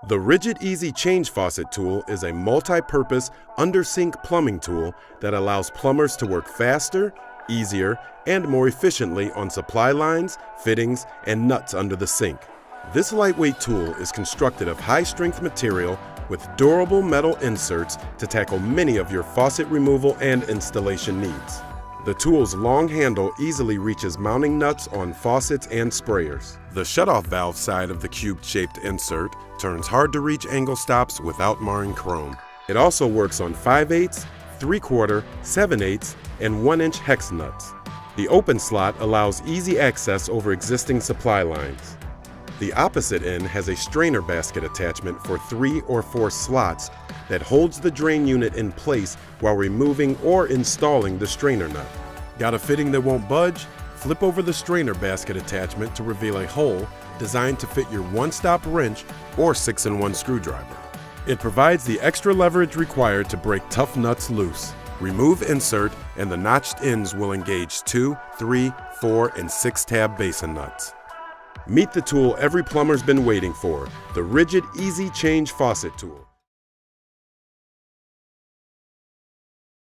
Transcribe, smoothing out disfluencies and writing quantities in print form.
The RIDGID Easy Change Faucet tool is a multi-purpose under-sink plumbing tool that allows plumbers to work faster, easier, and more efficiently on supply lines, fittings, and nuts under the sink. This lightweight tool is constructed of high-strength material with durable metal inserts to tackle many of your faucet removal and installation needs. The tool's long handle easily reaches mounting nuts on faucets and sprayers. The shutoff valve side of the cube-shaped insert turns hard-to-reach angle stops without marring chrome. It also works on 5/8, 3/4, 7/8, and 1-inch hex nuts. The open slot allows easy access over existing supply lines. The opposite end has a strainer basket attachment for 3 or 4 slots that holds the drain unit in place while removing or installing the strainer nut. Got a fitting that won't budge? Flip over the strainer basket attachment to reveal a hole designed to fit your one-stop wrench or 6-in-1 screwdriver. It provides the extra leverage required to break tough nuts loose. Remove insert and the notched ends will engage 2, 3, 4, and 6-tab basin nuts. Meet the tool every plumber's been waiting for, the RIDGID Easy Change Faucet tool.